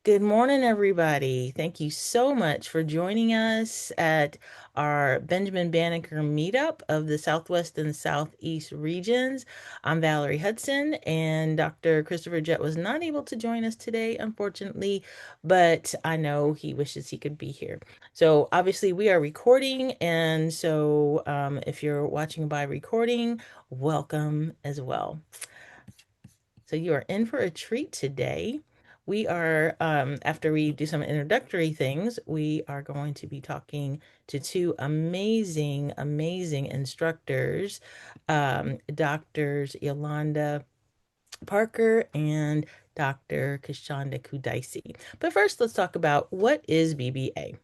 Good morning, everybody. Thank you so much for joining us at our Benjamin Banneker Meetup of the Southwest and Southeast regions. I'm Valerie Hudson, and Dr. Christopher Jett was not able to join us today, unfortunately, but I know he wishes he could be here. So, obviously, we are recording, and so if you're watching by recording, welcome as well. So you are in for a treat today. We are, after we do some introductory things, we are going to be talking to two amazing, amazing instructors, Doctors Yolanda Parker and Dr. Queshonda Kudaisi. But first, let's talk about what is BBA.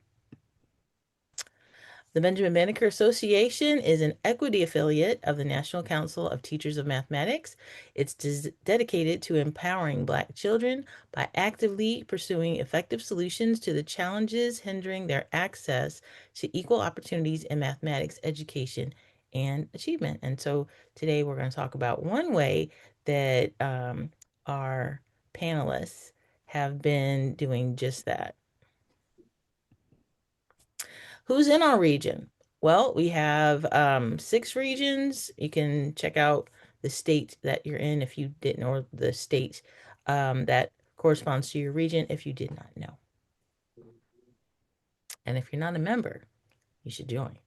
The Benjamin Banneker Association is an equity affiliate of the National Council of Teachers of Mathematics. It's dedicated to empowering Black children by actively pursuing effective solutions to the challenges hindering their access to equal opportunities in mathematics education and achievement. And so today we're going to talk about one way that our panelists have been doing just that. Who's in our region? Well, we have six regions. You can check out the state that you're in if you didn't, or the state that corresponds to your region if you did not know. And if you're not a member, you should join.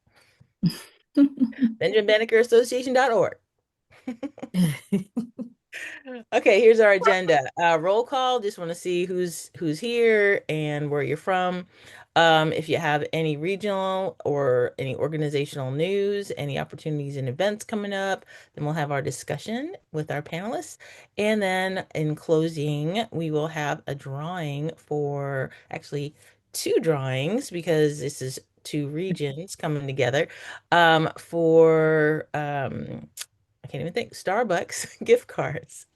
BenjaminBannekerAssociation.org. Okay, here's our agenda. Roll call. Just want to see who's here and where you're from. If you have any regional or any organizational news, any opportunities and events coming up, then we'll have our discussion with our panelists. And then in closing, we will have a drawing for actually two drawings because this is two regions coming together for I can't even think, Starbucks gift cards.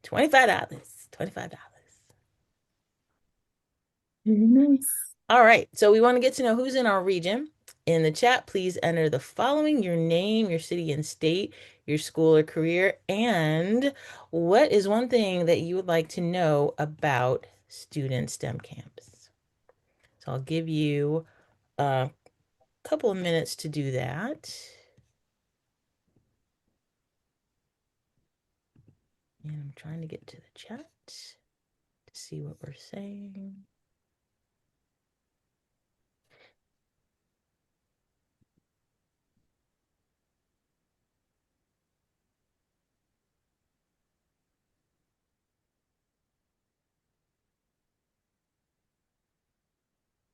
$25. $25. Very nice. All right. So we want to get to know who's in our region. In the chat, please enter the following: your name, your city and state, your school or career, and what is one thing that you would like to know about student STEM camps. So I'll give you a couple of minutes to do that. And I'm trying to get to the chat to see what we're saying.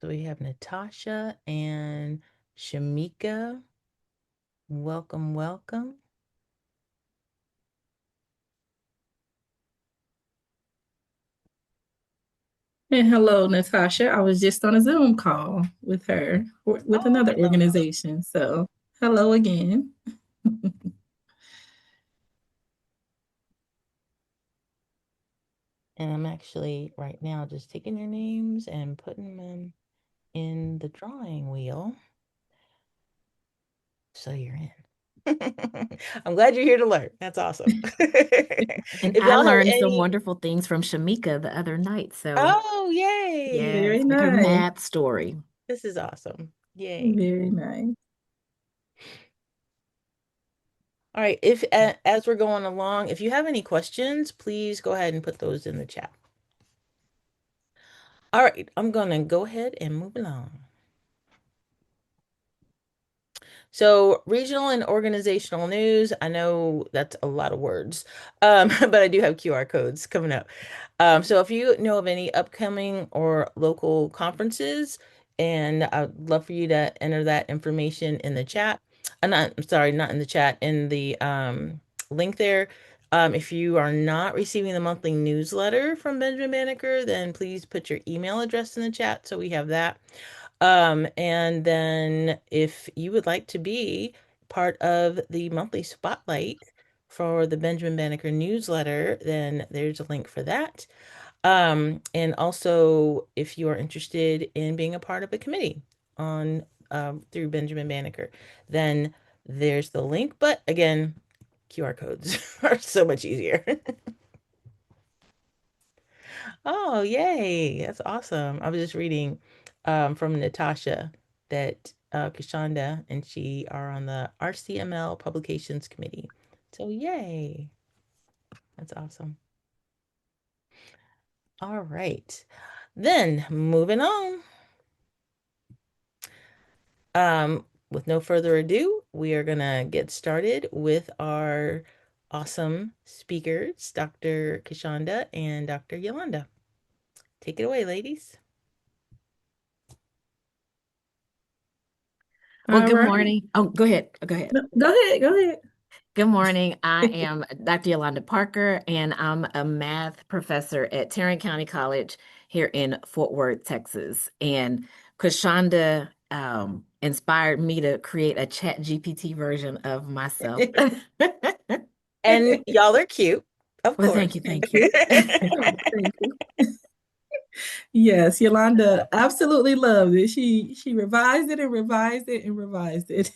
So we have Natasha and Shamika. Welcome, welcome. And hello, Natasha. I was just on a Zoom call with her, with Oh, another organization. So, hello again. and I'm actually right now just taking your names and putting them in the drawing wheel. So you're in. I'm glad you're here to learn. That's awesome. And If I y'all have learned some any, wonderful things from Shamika the other night. So, oh, yay. Very yes, with her nice. math story. This is awesome. Yay. Very nice. All right. If as we're going along, if you have any questions, please go ahead and put those in the chat. All right. I'm going to go ahead and move along. So, regional and organizational news. I know that's a lot of words, but I do have QR codes coming up. So, if you know of any upcoming or local conferences, and I'd love for you to enter that information in the chat. I'm sorry, not in the chat, in the link there. If you are not receiving the monthly newsletter from Benjamin Banneker, then please put your email address in the chat so we have that. And then if you would like to be part of the monthly spotlight for the Benjamin Banneker newsletter, then there's a link for that. And also if you are interested in being a part of a committee on through Benjamin Banneker, then there's the link. But again, QR codes are so much easier. Oh, yay. That's awesome. I was just reading from Natasha that Kashonda and she are on the RCML Publications Committee. So, yay. That's awesome. All right. Then moving on. With no further ado, we are gonna get started with our awesome speakers, Dr. Kashonda and Dr. Yolanda. Take it away, ladies. Well, All good right. morning. Oh, go ahead. Go ahead. No, go ahead. Go ahead. Good morning. I am Dr. Yolanda Parker, and I'm a math professor at Tarrant County College here in Fort Worth, Texas. And Queshonda inspired me to create a Chat GPT version of myself. And y'all are cute, of Well, course. thank you. Thank you. Oh, thank you. Yes, Yolanda absolutely loved it. She revised it and revised it and revised it.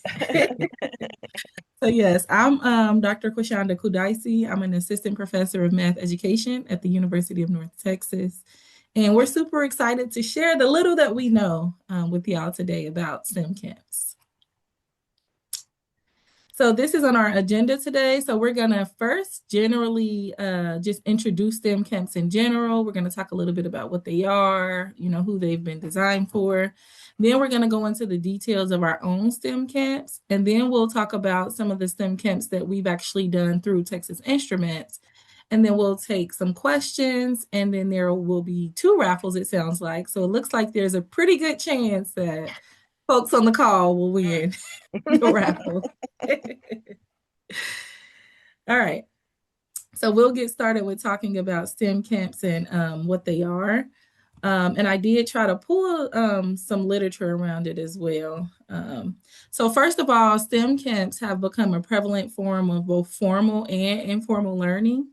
So yes, I'm Dr. Queshonda Kudaisi. I'm an assistant professor of math education at the University of North Texas. And we're super excited to share the little that we know with y'all today about STEM camps. So this is on our agenda today. So we're going to first generally just introduce STEM camps in general. We're going to talk a little bit about what they are, who they've been designed for. Then we're going to go into the details of our own STEM camps. And then we'll talk about some of the STEM camps that we've actually done through Texas Instruments. And then we'll take some questions, and then there will be two raffles, it sounds like. So it looks like there's a pretty good chance that folks on the call will win the raffle. All right. So we'll get started with talking about STEM camps and what they are. And I did try to pull some literature around it as well. So first of all, STEM camps have become a prevalent form of both formal and informal learning.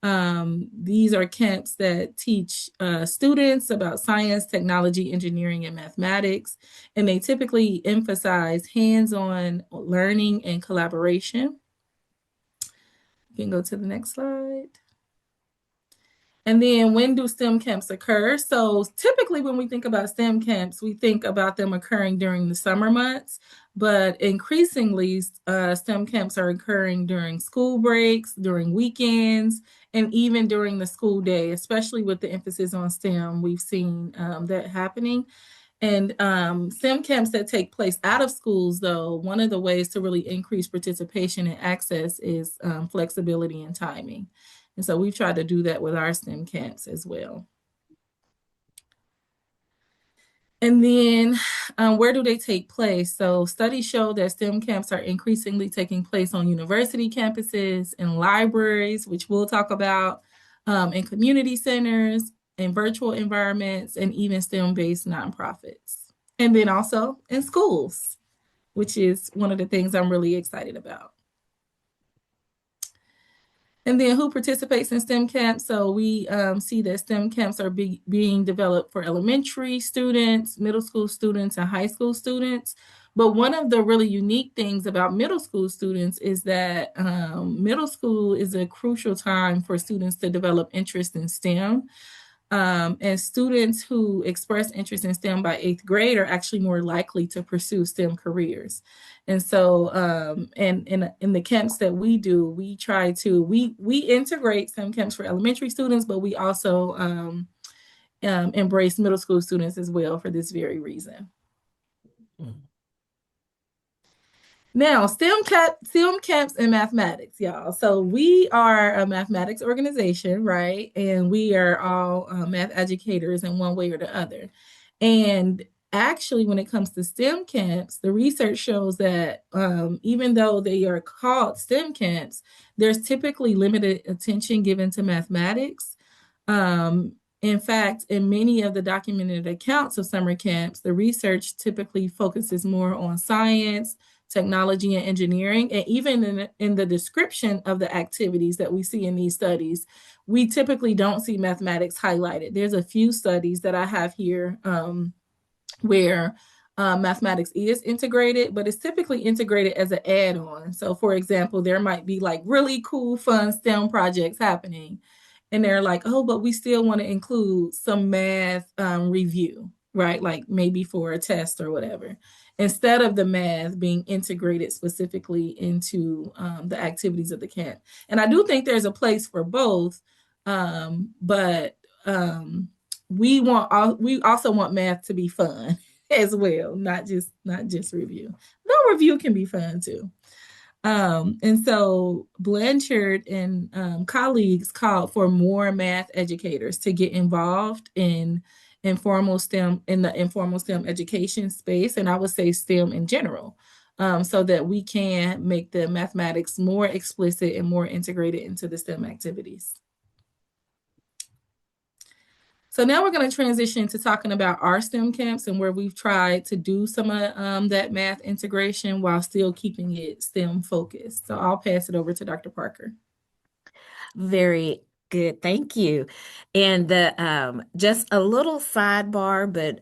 These are camps that teach students about science, technology, engineering, and mathematics, and they typically emphasize hands-on learning and collaboration. You can go to the next slide. And then when do STEM camps occur? So typically when we think about STEM camps, we think about them occurring during the summer months, but increasingly STEM camps are occurring during school breaks, during weekends, and even during the school day, especially with the emphasis on STEM. We've seen that happening. And STEM camps that take place out of schools, though, one of the ways to really increase participation and access is flexibility and timing. And so we've tried to do that with our STEM camps as well. And then where do they take place? So studies show that STEM camps are increasingly taking place on university campuses, in libraries, which we'll talk about, in community centers, in virtual environments, and even STEM-based nonprofits. And then also in schools, which is one of the things I'm really excited about. And then who participates in STEM camps? So we see that STEM camps are being developed for elementary students, middle school students, and high school students. But one of the really unique things about middle school students is that middle school is a crucial time for students to develop interest in STEM. And students who express interest in STEM by 8th grade are actually more likely to pursue STEM careers. And so, and in the camps that we do, we try to, we integrate STEM camps for elementary students, but we also embrace middle school students as well for this very reason. Now, STEM camps and mathematics, y'all. So we are a mathematics organization, right? And we are all math educators in one way or the other. And actually, when it comes to STEM camps, the research shows that even though they are called STEM camps, there's typically limited attention given to mathematics. In fact, in many of the documented accounts of summer camps, the research typically focuses more on science, technology, and engineering. And even in the description of the activities that we see in these studies, we typically don't see mathematics highlighted. There's a few studies that I have here where mathematics is integrated, but it's typically integrated as an add-on. So for example, there might be like really cool, fun STEM projects happening. and they're like, oh, but we still want to include some math review, right? Like maybe for a test or whatever, instead of the math being integrated specifically into the activities of the camp. And I do think there's a place for both, but we also want math to be fun as well, not just review. Though review can be fun too. And so Blanchard and colleagues called for more math educators to get involved in the informal STEM education space, and I would say STEM in general, so that we can make the mathematics more explicit and more integrated into the STEM activities. So now we're going to transition to talking about our STEM camps and where we've tried to do some of that math integration while still keeping it STEM focused. So I'll pass it over to Dr. Parker. Very good. Thank you. And the just a little sidebar, but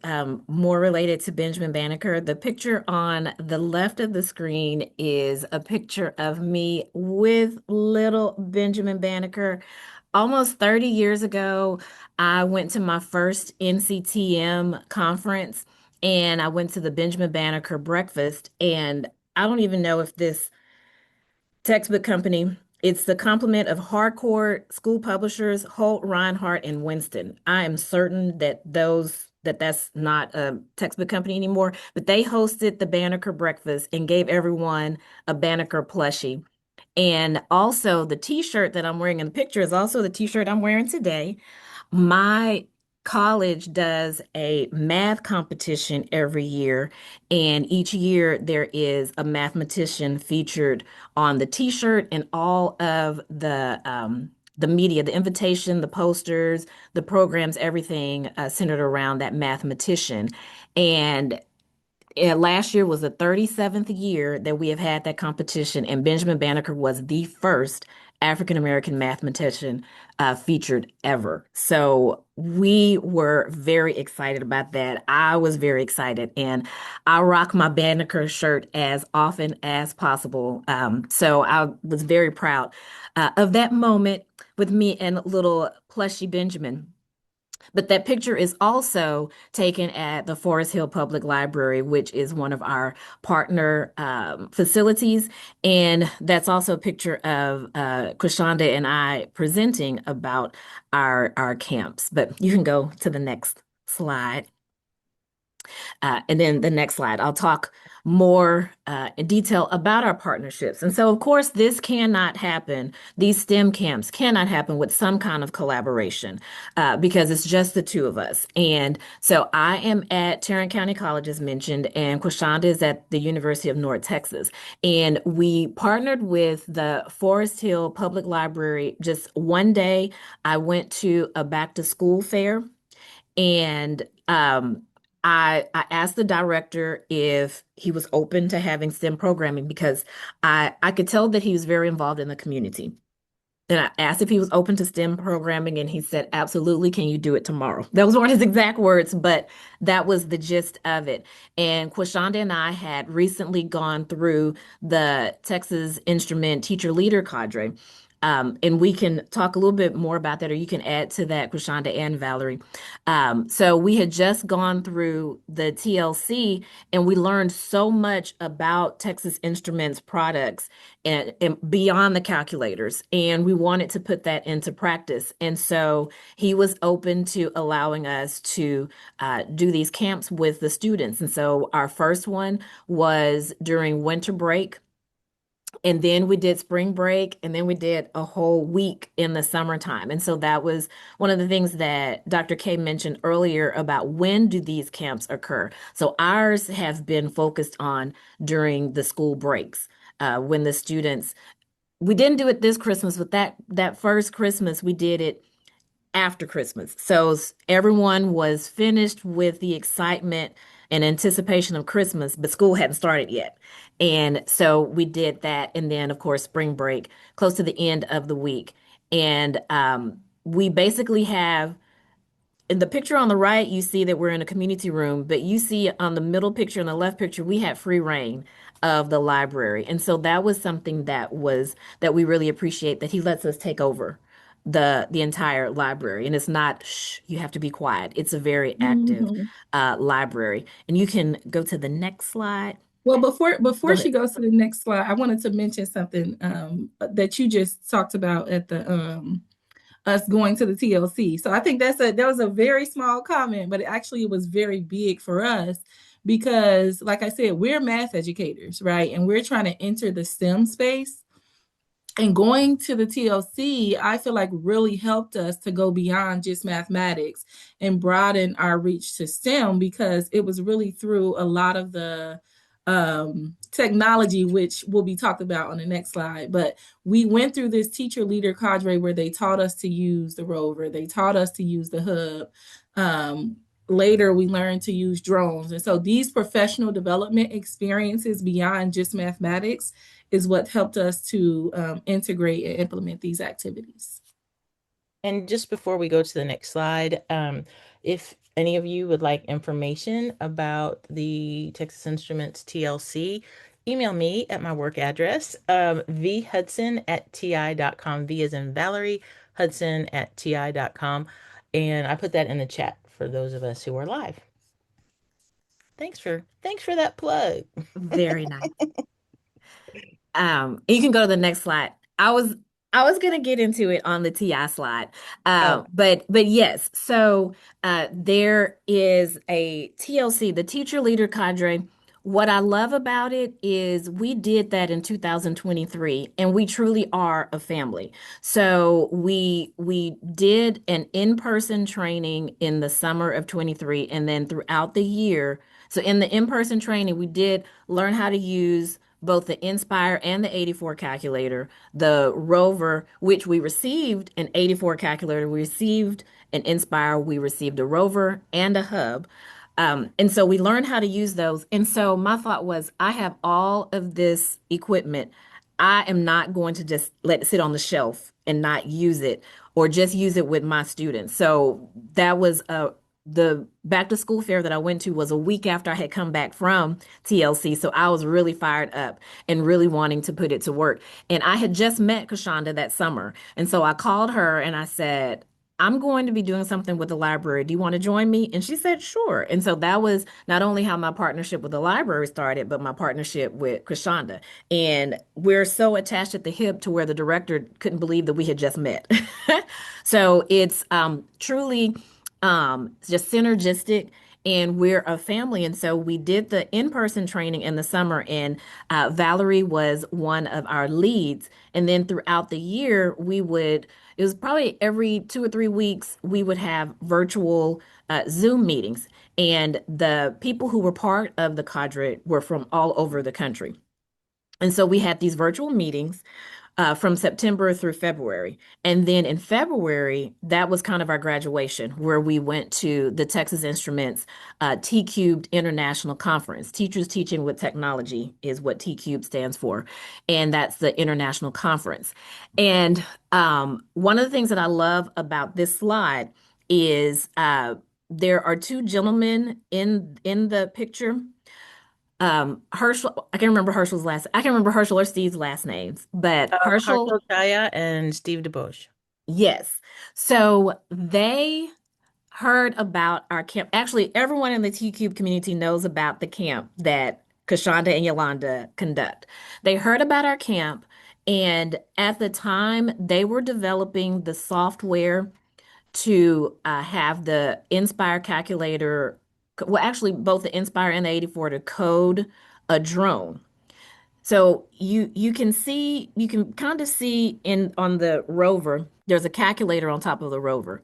more related to Benjamin Banneker. The picture on the left of the screen is a picture of me with little Benjamin Banneker. Almost 30 years ago, I went to my first NCTM conference and I went to the Benjamin Banneker breakfast. And I don't even know if this textbook company. It's the complement of Harcourt School Publishers, Holt, Reinhardt, and Winston. I am certain that's not a textbook company anymore, but they hosted the Banneker breakfast and gave everyone a Banneker plushie. And also the t-shirt that I'm wearing in the picture is also the t-shirt I'm wearing today. My college does a math competition every year, and each year there is a mathematician featured on the t-shirt and all of the media, the invitation, the posters, the programs, everything centered around that mathematician. And last year was the 37th year that we have had that competition, and Benjamin Banneker was the first African American mathematician featured ever. So we were very excited about that. I was very excited, and I rock my Banneker shirt as often as possible. So I was very proud of that moment with me and little plushy Benjamin. But that picture is also taken at the Forest Hill Public Library, which is one of our partner facilities. And that's also a picture of Queshonda and I presenting about our camps. But you can go to the next slide. And then the next slide, I'll talk more in detail about our partnerships. And so, of course, this cannot happen. These STEM camps cannot happen with some kind of collaboration because it's just the two of us. And so I am at Tarrant County College, as mentioned, and Queshonda is at the University of North Texas. And we partnered with the Forest Hill Public Library. Just one day, I went to a back to school fair and I asked the director if he was open to having STEM programming because I could tell that he was very involved in the community. And I asked if he was open to STEM programming, and he said, absolutely, can you do it tomorrow? That was one of his exact words, but that was the gist of it. And Queshonda and I had recently gone through the Texas Instrument Teacher Leader Cadre. And we can talk a little bit more about that, or you can add to that, Queshonda and Valerie. So we had just gone through the TLC, and we learned so much about Texas Instruments products and beyond the calculators. And we wanted to put that into practice. And so he was open to allowing us to do these camps with the students. And so our first one was during winter break. And then we did spring break, and then we did a whole week in the summertime. And so that was one of the things that Dr. K mentioned earlier about when do these camps occur. So ours have been focused on during the school breaks, when the students, we didn't do it this Christmas, but that first Christmas we did it after Christmas. So everyone was finished with the excitement and anticipation of Christmas, but school hadn't started yet. And so we did that. And then, of course, spring break, close to the end of the week. And we basically have in the picture on the right, you see that we're in a community room, but you see on the middle picture and the left picture, we had free reign of the library. And so that was something that we really appreciate that he lets us take over the entire library. And it's not, shh, you have to be quiet. It's a very active Mhm. library. And you can go to the next slide. Well, Go before she ahead. goes to the next slide, I wanted to mention something that you just talked about at the us going to the TLC. So I think that was a very small comment, but actually it was very big for us because, like I said, we're math educators, right? And we're trying to enter the STEM space. And going to the TLC, I feel like really helped us to go beyond just mathematics and broaden our reach to STEM because it was really through a lot of the technology, which will be talked about on the next slide. But we went through this teacher leader cadre where they taught us to use the rover, they taught us to use the hub. Later, we learned to use drones. And so these professional development experiences beyond just mathematics is what helped us to integrate and implement these activities. And just before we go to the next slide, if any of you would like information about the Texas Instruments TLC, email me at my work address, vhudson@ti.com. V as in Valerie, Hudson@ti.com. And I put that in the chat for those of us who are live. Thanks for that plug. Very nice. And you can go to the next slide. I was gonna get into it on the TI slide. Oh, But yes, so there is a TLC, the teacher leader cadre. What I love about it is we did that in 2023 and we truly are a family. So we did an in-person training in the summer of 23 and then throughout the year. So in the in-person training, we did learn how to use both the Inspire and the 84 calculator, the Rover, which we received an 84 calculator, we received an Inspire, we received a Rover and a hub. And so we learned how to use those. And so my thought was, I have all of this equipment. I am not going to just let it sit on the shelf and not use it or just use it with my students. So that was the back to school fair that I went to was a week after I had come back from TLC. So I was really fired up and really wanting to put it to work. And I had just met Queshonda that summer. And so I called her and I said, I'm going to be doing something with the library. Do you want to join me? And she said, sure. And so that was not only how my partnership with the library started, but my partnership with Queshonda. And we're so attached at the hip to where the director couldn't believe that we had just met. So it's truly just synergistic and we're a family. And so we did the in-person training in the summer, and Valerie was one of our leads. And then throughout the year, it was probably every 2 or 3 weeks, we would have virtual Zoom meetings. And the people who were part of the cadre were from all over the country. And so we had these virtual meetings from September through February. And then in February, that was kind of our graduation, where we went to the Texas Instruments T Cubed International Conference. Teachers Teaching with Technology is what T Cubed stands for. And that's the international conference. And one of the things that I love about this slide is there are two gentlemen in the picture. Herschel, I can remember Herschel or Steve's last names, but Herschel, Harshal Chaya and Steve DeBosch. yes. So they heard about our camp. Actually, everyone in the T Cube community knows about the camp that Queshonda and Yolanda conduct. They heard about our camp, and at the time, they were developing the software to have the Inspire calculator, well, actually, both the Inspire and the 84 to code a drone. So you can kind of see in on the rover, there's a calculator on top of the rover.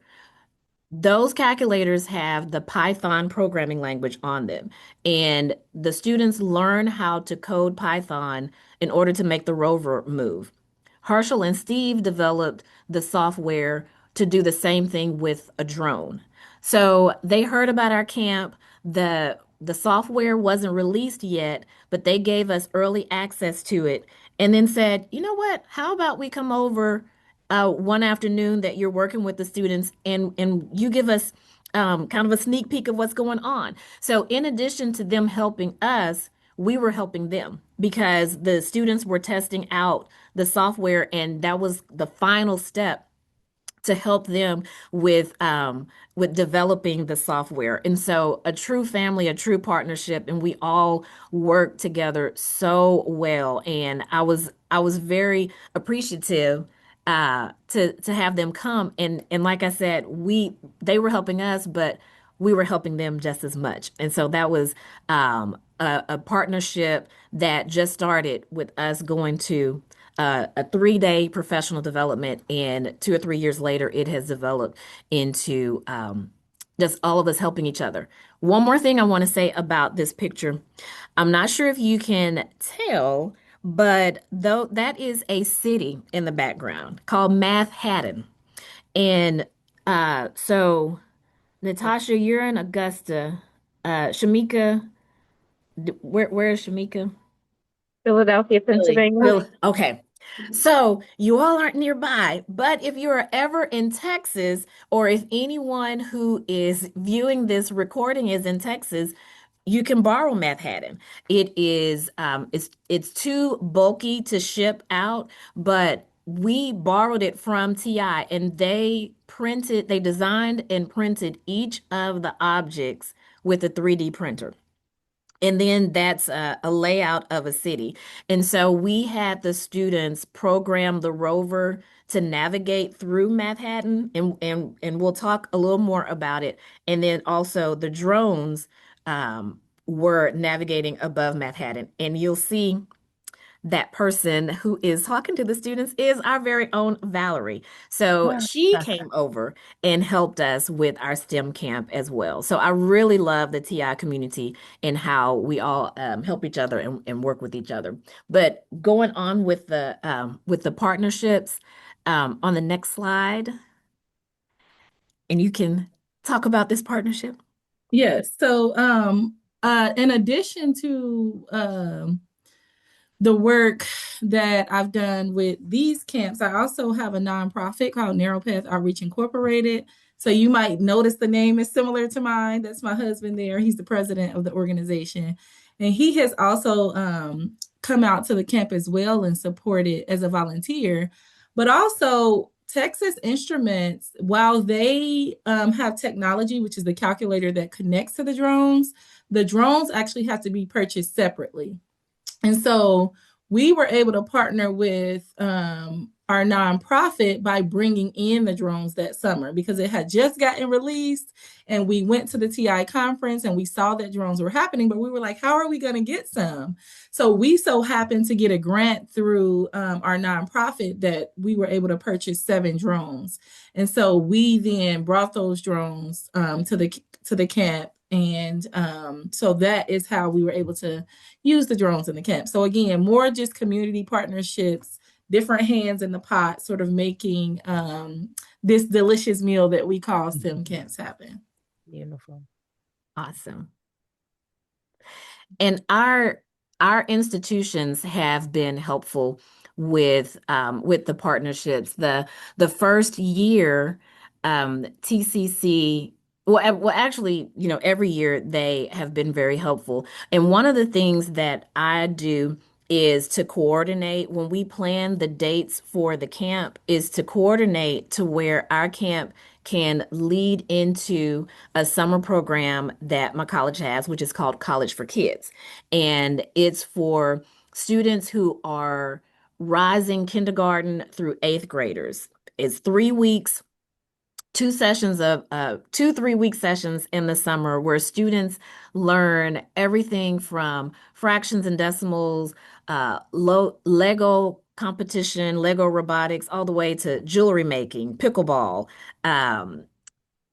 Those calculators have the Python programming language on them, and the students learn how to code Python in order to make the rover move. Herschel and Steve developed the software to do the same thing with a drone. So they heard about our camp. The software wasn't released yet, but they gave us early access to it and then said, you know what? How about we come over one afternoon that you're working with the students and you give us kind of a sneak peek of what's going on. So in addition to them helping us, we were helping them because the students were testing out the software and that was the final step to help them with developing the software. And so a true family, a true partnership, and we all work together so well. And I was very appreciative to have them come. And like I said, they were helping us, but we were helping them just as much. And so that was a partnership that just started with us going to a 3 day professional development, and 2 or 3 years later, it has developed into just all of us helping each other. One more thing I want to say about this picture. I'm not sure if you can tell, but though that is a city in the background called Manhattan. And so Natasha, you're in Augusta. Shamika, where is Shamika? Philadelphia, Really? Pennsylvania. Really? Okay. So you all aren't nearby, but if you're ever in Texas, or if anyone who is viewing this recording is in Texas, you can borrow Manhattan. It's too bulky to ship out, but we borrowed it from TI, and they designed and printed each of the objects with a 3D printer. And then that's a layout of a city. And so we had the students program the rover to navigate through Manhattan, and we'll talk a little more about it. And then also the drones were navigating above Manhattan. And you'll see that person who is talking to the students is our very own Valerie. So she came over and helped us with our STEM camp as well. So I really love the TI community and how we all help each other and work with each other. But going on with the partnerships, on the next slide, and you can talk about this partnership. Yes. So, in addition to the work that I've done with these camps, I also have a nonprofit called Narrow Path Outreach Incorporated. So you might notice the name is similar to mine. That's my husband there. He's the president of the organization. And he has also come out to the camp as well and supported as a volunteer. But also, Texas Instruments, while they have technology, which is the calculator that connects to the drones actually have to be purchased separately. And so we were able to partner with our nonprofit by bringing in the drones that summer because it had just gotten released. And we went to the TI conference and we saw that drones were happening, but we were like, how are we going to get some? So we so happened to get a grant through our nonprofit that we were able to purchase 7 drones. And so we then brought those drones to the camp. And so that is how we were able to use the drones in the camp. So again, more just community partnerships, different hands in the pot, sort of making this delicious meal that we call STEM camps happen. Beautiful. Awesome. And our institutions have been helpful with the partnerships. The first year, TCC. Well, actually, every year they have been very helpful. And one of the things that I do is to coordinate when we plan the dates for the camp, is to coordinate to where our camp can lead into a summer program that my college has, which is called College for Kids. And it's for students who are rising kindergarten through eighth graders. It's 3 weeks, two 3 week sessions in the summer where students learn everything from fractions and decimals, Lego competition, Lego robotics, all the way to jewelry making, pickleball. Um,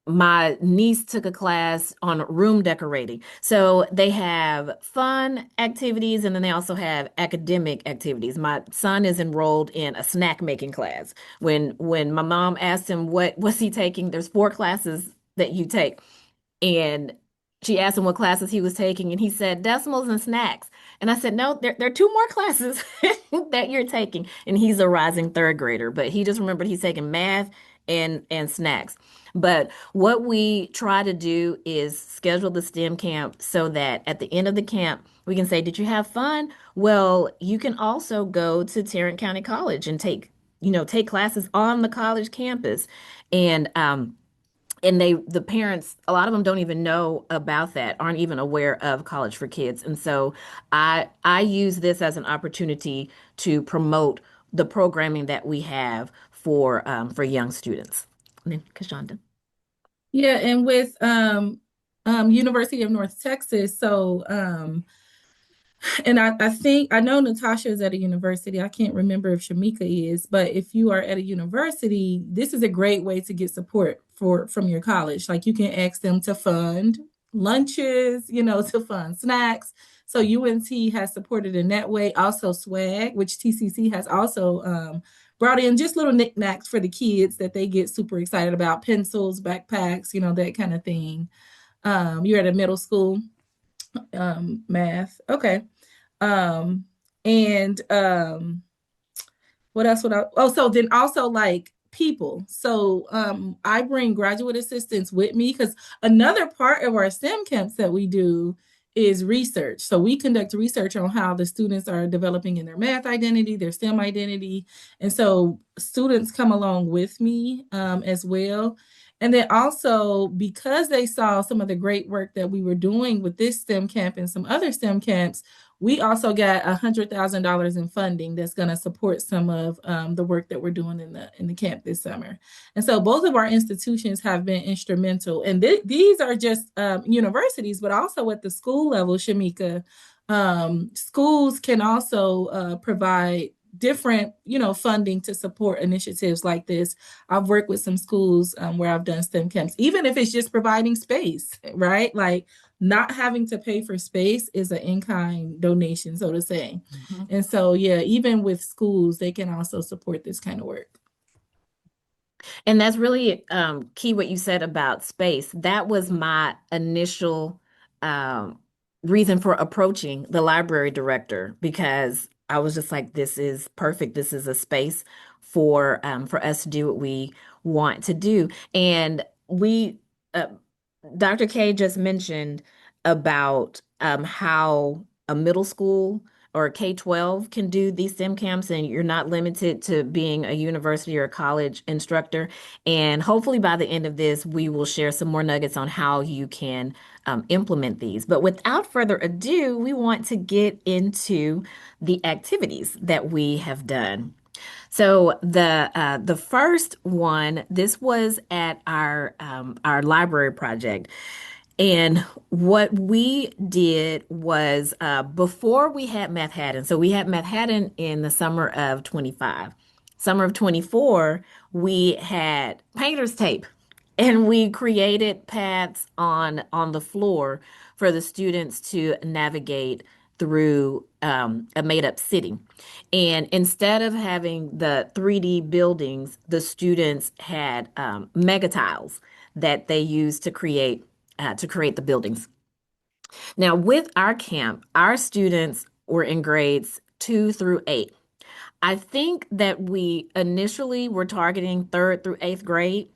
my niece took a class on room decorating. So they have fun activities, and then they also have academic activities. My son is enrolled in a snack making class. When my mom asked him what was he taking, there's 4 classes that you take. And she asked him what classes he was taking, and he said decimals and snacks. And I said, no, there are 2 more classes that you're taking. And he's a rising third grader, but he just remembered he's taking math and snacks. But what we try to do is schedule the STEM camp so that at the end of the camp, we can say, did you have fun? Well, you can also go to Tarrant County College and take take classes on the college campus. And the parents, a lot of them don't even know about that, aren't even aware of College for Kids. And so I use this as an opportunity to promote the programming that we have for young students. And then Kashonda. Yeah, and with University of North Texas, so and I think I know Natasha is at a university. I can't remember if Shamika is, but if you are at a university, this is a great way to get support for from your college. Like you can ask them to fund lunches, to fund snacks. So UNT has supported in that way. Also swag, which TCC has also brought in just little knickknacks for the kids that they get super excited about, pencils, backpacks, that kind of thing. You're at a middle school, math. Okay. Um, and what else would I oh so then also like people. So I bring graduate assistants with me because another part of our STEM camps that we do is research. So we conduct research on how the students are developing in their math identity, their STEM identity. And so students come along with me as well. And then also because they saw some of the great work that we were doing with this STEM camp and some other STEM camps, we also got $100,000 in funding that's going to support some of the work that we're doing in the camp this summer. And so both of our institutions have been instrumental. And these are just universities, but also at the school level, Shamika, schools can also provide different funding to support initiatives like this. I've worked with some schools where I've done STEM camps, even if it's just providing space, right? Like not having to pay for space is an in-kind donation, so to say. Mhm. And so, yeah, even with schools, they can also support this kind of work. And that's really key what you said about space. That was my initial um, reason for approaching the library director because I was just like, this is perfect. This is a space for us to do what we want to do. And uh, Dr. K just mentioned about how a middle school or K-12 can do these STEM camps, and you're not limited to being a university or a college instructor. And hopefully by the end of this, we will share some more nuggets on how you can implement these. But without further ado, we want to get into the activities that we have done. So the first one, this was at our library project. And what we did was before we had Meth Haddon, so we had Meth Haddon in the summer of 25. Summer of 24, we had painter's tape and we created paths on the floor for the students to navigate through a made up city. And instead of having the 3D buildings, the students had mega tiles that they used to create the buildings. Now, with our camp, our students were in grades 2 through 8. I think that we initially were targeting third through eighth grade,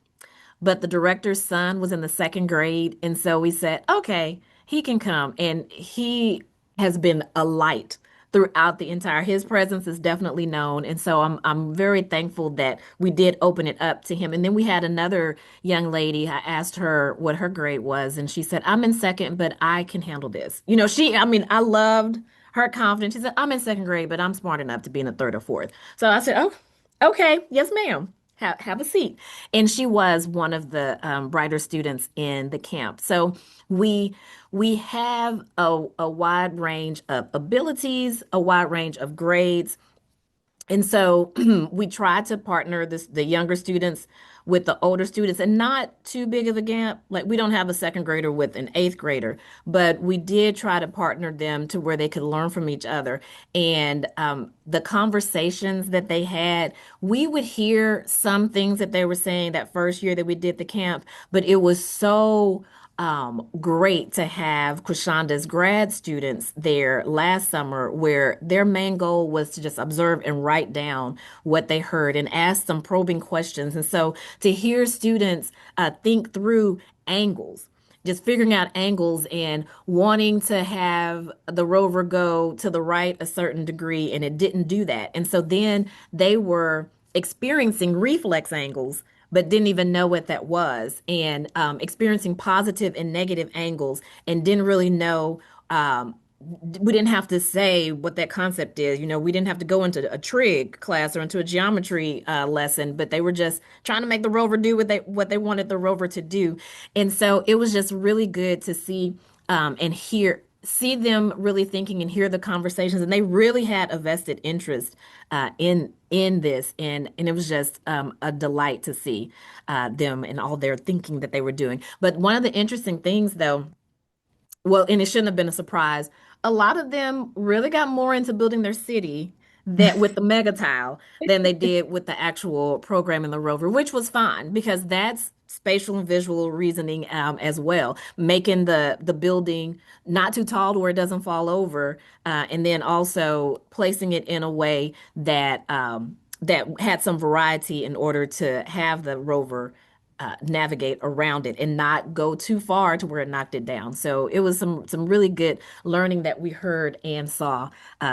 but the director's son was in the second grade. And so we said, okay, he can come. And he has been a light throughout the entire, his presence is definitely known. And so I'm very thankful that we did open it up to him. And then we had another young lady. I asked her what her grade was, and she said, I'm in second, but I can handle this. I mean, I loved her confidence. She said, I'm in second grade, but I'm smart enough to be in the third or fourth. So I said, oh, okay, yes, ma'am. Have a seat. And she was one of the brighter students in the camp. So we we have a wide range of abilities, a wide range of grades, and so we try to partner the younger students with the older students and not too big of a gap. Like we don't have a second grader with an eighth grader, but we did try to partner them to where they could learn from each other. And the conversations that they had, we would hear some things that they were saying that first year that we did the camp, but it was so great to have Queshonda's grad students there last summer, where their main goal was to just observe and write down what they heard and ask some probing questions. And so to hear students think through angles, just figuring out angles and wanting to have the rover go to the right a certain degree, and it didn't do that. And so then they were experiencing reflex angles, but didn't even know what that was, and experiencing positive and negative angles, and didn't really know. We didn't have to say what that concept is. You know, we didn't have to go into a trig class or into a geometry lesson, but they were just trying to make the rover do what they wanted the rover to do. And so it was just really good to see and see them really thinking and hear the conversations, and they really had a vested interest in this, and it was just a delight to see them and all their thinking that they were doing. But one of the interesting things, though, well, and it shouldn't have been a surprise. A lot of them really got more into building their city that with the mega tile than they did with the actual program in the rover, which was fine because that's spatial and visual reasoning as well, making the building not too tall to where it doesn't fall over, and then also placing it in a way that had some variety in order to have the rover navigate around it and not go too far to where it knocked it down. So it was some really good learning that we heard and saw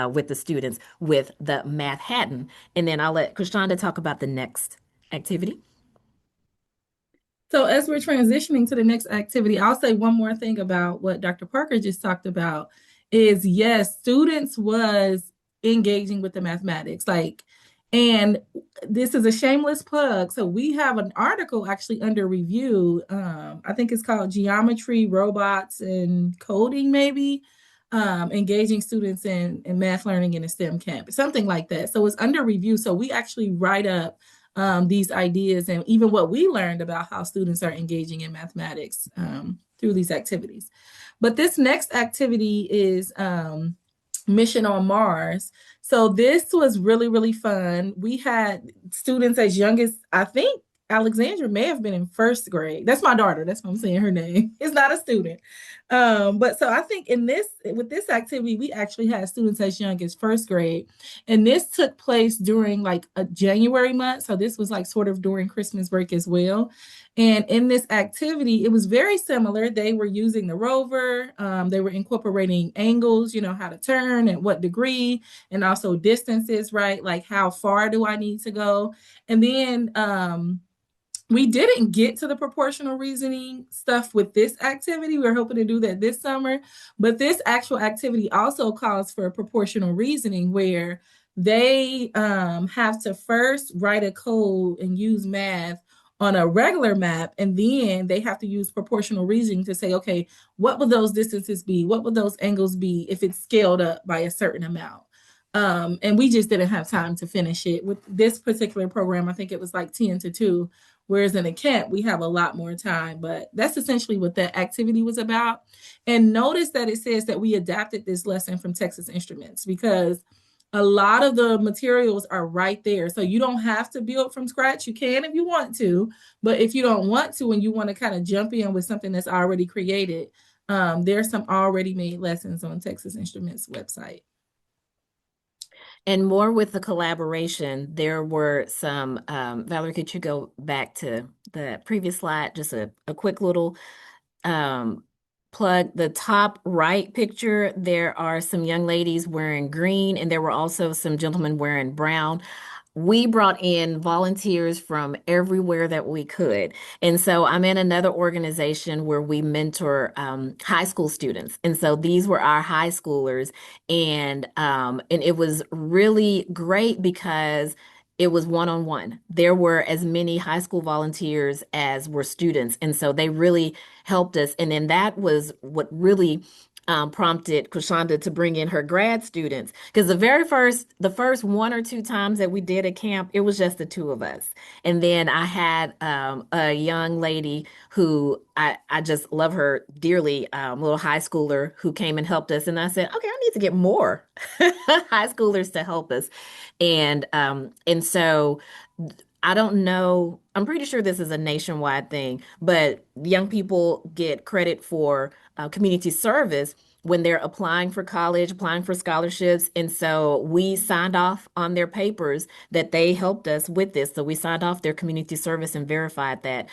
with the students with the Math-Hatton. And then I'll let Krishanda talk about the next activity. So as we're transitioning to the next activity, I'll say one more thing about what Dr. Parker just talked about is yes, students was engaging with the mathematics. And this is a shameless plug. So we have an article actually under review. I think it's called Geometry, Robots, and Coding, maybe. Engaging students in math learning in a STEM camp, something like that. So it's under review. So we actually write up these ideas and even what we learned about how students are engaging in mathematics through these activities. But this next activity is Mission on Mars. So this was really, really fun. We had students as young as, I think Alexandra may have been in first grade. That's my daughter. That's what I'm saying her name. It's not a student. But so I think with this activity, we actually had students as young as first grade. And this took place during like a January month. So this was like sort of during Christmas break as well. And in this activity, it was very similar. They were using the rover. They were incorporating angles, how to turn and what degree, and also distances, right? Like how far do I need to go? And then we didn't get to the proportional reasoning stuff with this activity. We're hoping to do that this summer. But this actual activity also calls for proportional reasoning where they have to first write a code and use math on a regular map, and then they have to use proportional reasoning to say, okay, what would those distances be? What would those angles be if it's scaled up by a certain amount? And we just didn't have time to finish it. With this particular program, I think it was like 10 to 2, whereas in a camp, we have a lot more time. But that's essentially what that activity was about. And notice that it says that we adapted this lesson from Texas Instruments because a lot of the materials are right there. So you don't have to build from scratch. You can if you want to, but if you don't want to and you want to kind of jump in with something that's already created, there's some already made lessons on Texas Instruments website. And more with the collaboration, there were some, Valerie, could you go back to the previous slide? Just a quick little um, plug. The top right picture, there are some young ladies wearing green, and there were also some gentlemen wearing brown. We brought in volunteers from everywhere that we could. And so I'm in another organization where we mentor high school students. And so these were our high schoolers. And it was really great because it was one-on-one. There were as many high school volunteers as were students. And so they really helped us. And then that was what really prompted Queshonda to bring in her grad students because the first one or two times that we did a camp, it was just the two of us. And then I had a young lady who I just love her dearly, little high schooler who came and helped us. And I said, okay, I need to get more high schoolers to help us. And so I don't know. I'm pretty sure this is a nationwide thing, but young people get credit for community service when they're applying for college, applying for scholarships. And so we signed off on their papers that they helped us with this. So we signed off their community service and verified that.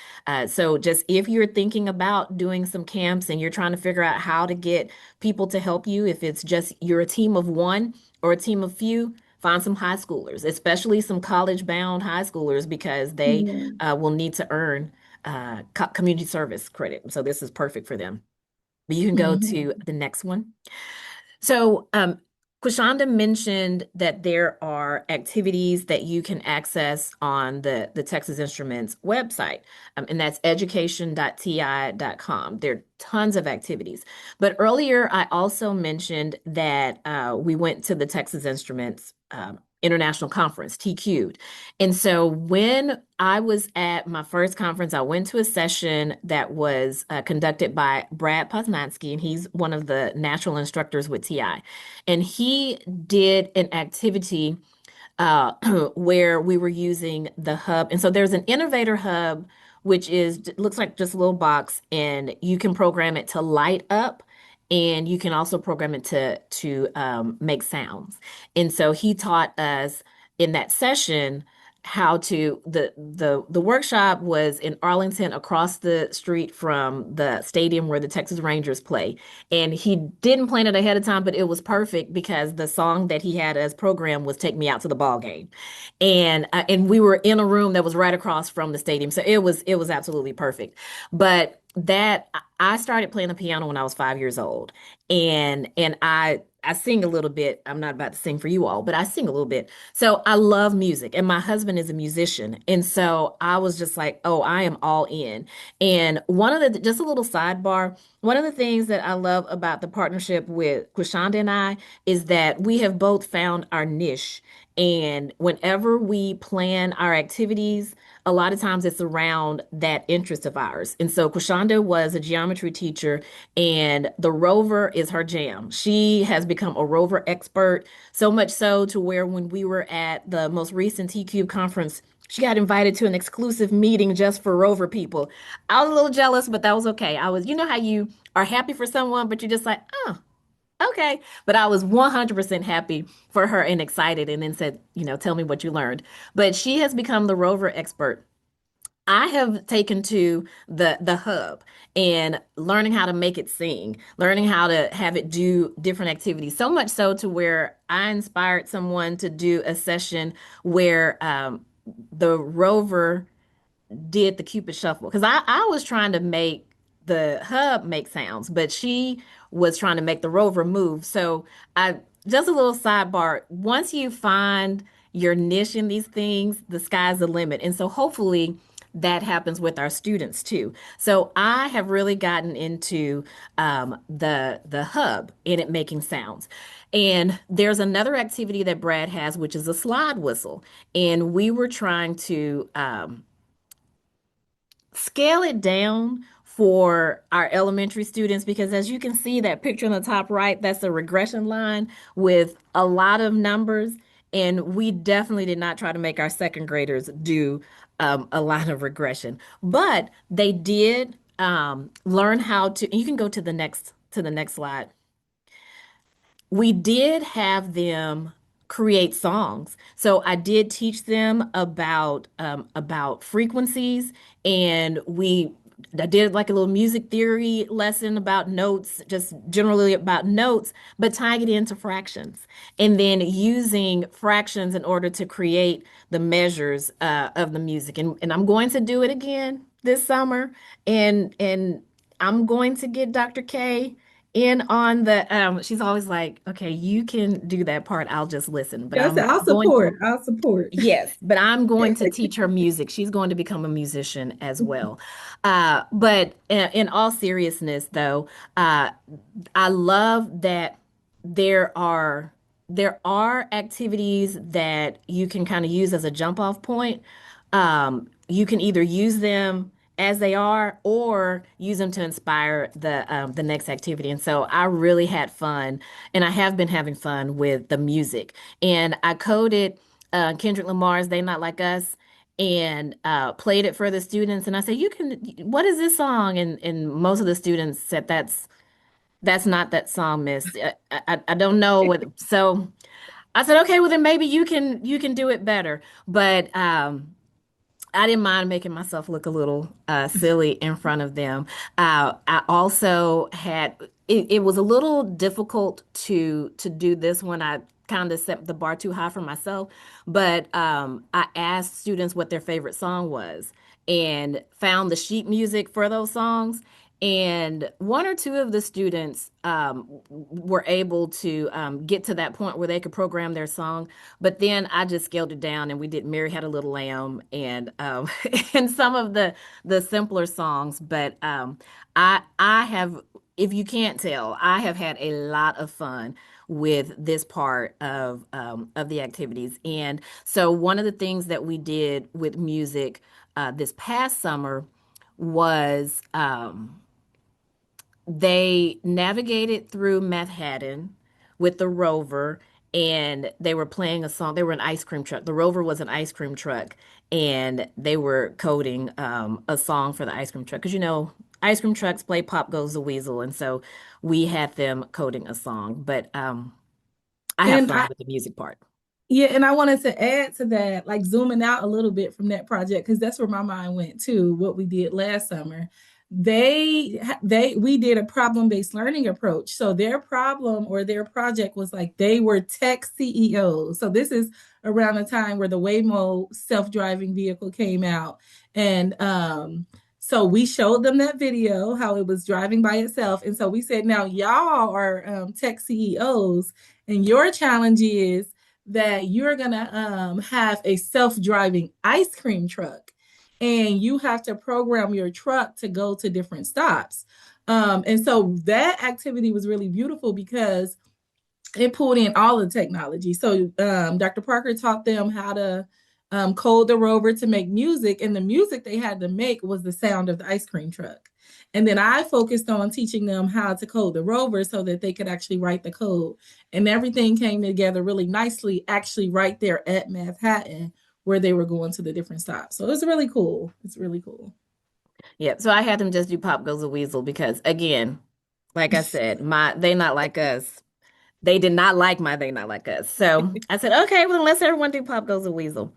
So just if you're thinking about doing some camps and you're trying to figure out how to get people to help you, if it's just you're a team of one or a team of few, find some high schoolers, especially some college-bound high schoolers, because they Yeah. will need to earn community service credit. So this is perfect for them. But you can go to Mhm. the next one. So, Queshonda mentioned that there are activities that you can access on the Texas Instruments website, and that's education.ti.com. There are tons of activities. But earlier, I also mentioned that we went to the Texas Instruments International Conference, TQ'd. And so when I was at my first conference, I went to a session that was conducted by Brad Poznansky, and he's one of the natural instructors with TI. And he did an activity where we were using the hub. And so there's an innovator hub, which is looks like just a little box, and you can program it to light up. And you can also program it to make sounds. And so he taught us in that session how to the workshop was in Arlington across the street from the stadium where the Texas Rangers play. And he didn't plan it ahead of time, but it was perfect because the song that he had as program was "Take Me Out to the Ball Game," and we were in a room that was right across from the stadium, so it was absolutely perfect. But that I started playing the piano when I was 5 years old, and I sing a little bit. I'm not about to sing for you all, but I sing a little bit. So I love music, and my husband is a musician, and so I was just like, oh, I am all in. And one of the just a little sidebar. One of the things that I love about the partnership with Queshonda and I is that we have both found our niche. And whenever we plan our activities, a lot of times it's around that interest of ours. And so Queshonda was a geometry teacher, and the rover is her jam. She has become a rover expert, so much so to where when we were at the most recent TQ conference, she got invited to an exclusive meeting just for rover people. I was a little jealous, but that was okay. I was, you know how you are happy for someone, but you're just like, oh, okay. But I was 100% happy for her and excited, and then said, tell me what you learned. But she has become the rover expert. I have taken to the hub and learning how to make it sing, learning how to have it do different activities, so much so to where I inspired someone to do a session where the rover did the Cupid Shuffle, because I was trying to make the hub make sounds, but she was trying to make the rover move. So I just a little sidebar. Once you find your niche in these things, the sky's the limit. And so hopefully that happens with our students too. So I have really gotten into the hub and it making sounds. And there's another activity that Brad has, which is a slide whistle. And we were trying to scale it down for our elementary students, because as you can see that picture on the top right, that's a regression line with a lot of numbers. And we definitely did not try to make our second graders do a lot of regression, but they did learn how to. And you can go to the next slide. We did have them create songs. So I did teach them about frequencies, and I did like a little music theory lesson about notes, just generally about notes, but tying it into fractions, and then using fractions in order to create the measures of the music. And I'm going to do it again this summer, and I'm going to get Dr. K in on she's always like, okay, you can do that part, I'll just listen. But Yes, I'm I'll going, support. I'll support. yes, but I'm going to teach her music. She's going to become a musician as well. But in all seriousness, though, I love that there are there are activities that you can kind of use as a jump off point. You can either use them as they are or use them to inspire the next activity. And so I really had fun, and I have been having fun with the music. And I coded Kendrick Lamar's "They Not Like Us" and played it for the students. And I said, "You can. What is this song?" And most of the students said, "That's not that song, Miss. I don't know what." So I said, "Okay, well then maybe you can do it better." But I didn't mind making myself look a little silly in front of them. I also had it was a little difficult to do this one. kind of set the bar too high for myself, but I asked students what their favorite song was and found the sheet music for those songs. And one or two of the students were able to get to that point where they could program their song. But then I just scaled it down, and we did "Mary Had a Little Lamb" and and some of the simpler songs. But I have, if you can't tell, I have had a lot of fun with this part of the activities. And so one of the things that we did with music this past summer was they navigated through Manhattan with the Rover, and they were playing a song. They were an ice cream truck. The Rover was an ice cream truck, and they were coding a song for the ice cream truck. Because ice cream trucks play "Pop Goes the Weasel," and so we had them coding a song. But I have And fun I with the music part. Yeah, and I wanted to add to that, like zooming out a little bit from that project, because that's where my mind went to what we did last summer. We did a problem-based learning approach. So their problem or their project was like they were tech CEOs. So this is around the time where the Waymo self-driving vehicle came out. And so we showed them that video, how it was driving by itself. And so we said, now y'all are tech CEOs, and your challenge is that you're going to have a self-driving ice cream truck, and you have to program your truck to go to different stops. And so that activity was really beautiful because it pulled in all the technology. So Dr. Parker taught them how to code the rover to make music, and the music they had to make was the sound of the ice cream truck. And then I focused on teaching them how to code the rover so that they could actually write the code. And everything came together really nicely, actually, right there at Manhattan, where they were going to the different stops. So it was really cool. It's really cool. Yeah, so I had them just do "Pop Goes the Weasel" because, again, like I said, my they not like us. They did not like my "They Not Like Us." So I said, okay, well, let's everyone do "Pop Goes the Weasel."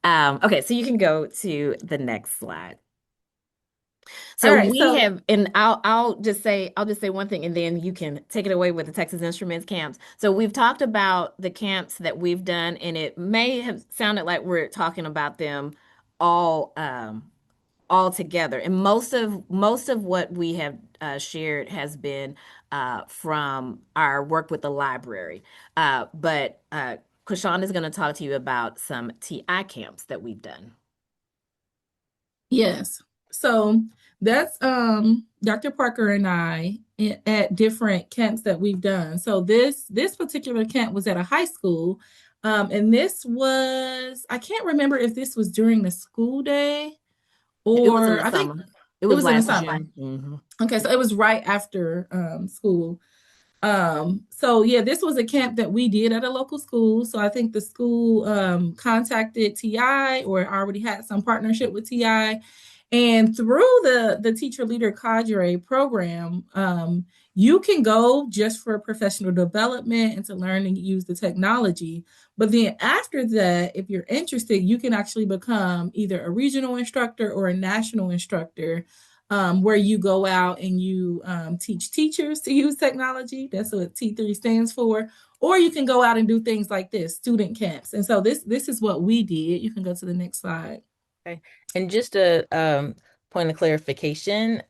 Okay, so you can go to the next slide. All So right. we So, have, and I'll just say one thing, and then you can take it away with the Texas Instruments camps. So we've talked about the camps that we've done, and it may have sounded like we're talking about them all all together. And most of what we have shared has been from our work with the library. But Queshonda is going to talk to you about some TI camps that we've done. yes. So that's Dr. Parker and I at different camps that we've done. So this particular camp was at a high school. And this was, I can't remember if this was during the school day, It was in or the I think summer. It it was was in the last summer. June. Okay, so it was right after school. So yeah, this was a camp that we did at a local school. So I think the school contacted TI or already had some partnership with TI. And through the teacher leader cadre program, you can go just for professional development and to learn and use the technology. But then after that, if you're interested, you can actually become either a regional instructor or a national instructor, where you go out and you teach teachers to use technology. That's what T3 stands for. Or you can go out and do things like this, student camps. And so this is what we did. You can go to the next slide. Okay. And just a point of clarification,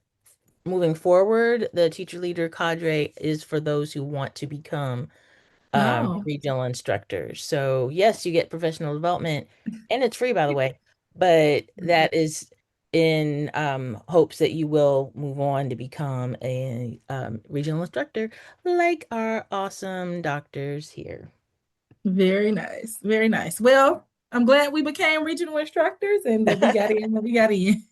moving forward, the teacher leader cadre is for those who want to become Oh, regional instructors. So yes, you get professional development, and it's free, by the way, but that is in hopes that you will move on to become a regional instructor like our awesome doctors here. very nice. Very nice. Well, I'm glad we became regional instructors and that we got in, that we got in.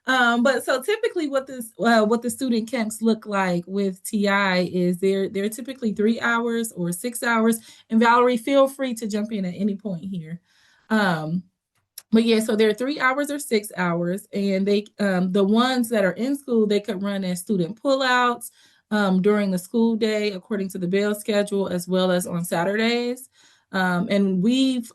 But so typically what the student camps look like with TI is they're typically 3 hours or 6 hours. And Valerie, feel free to jump in at any point here. Um, but yeah, so they're 3 hours or 6 hours, and they the ones that are in school, they could run as student pullouts during the school day according to the bell schedule, as well as on Saturdays. And we've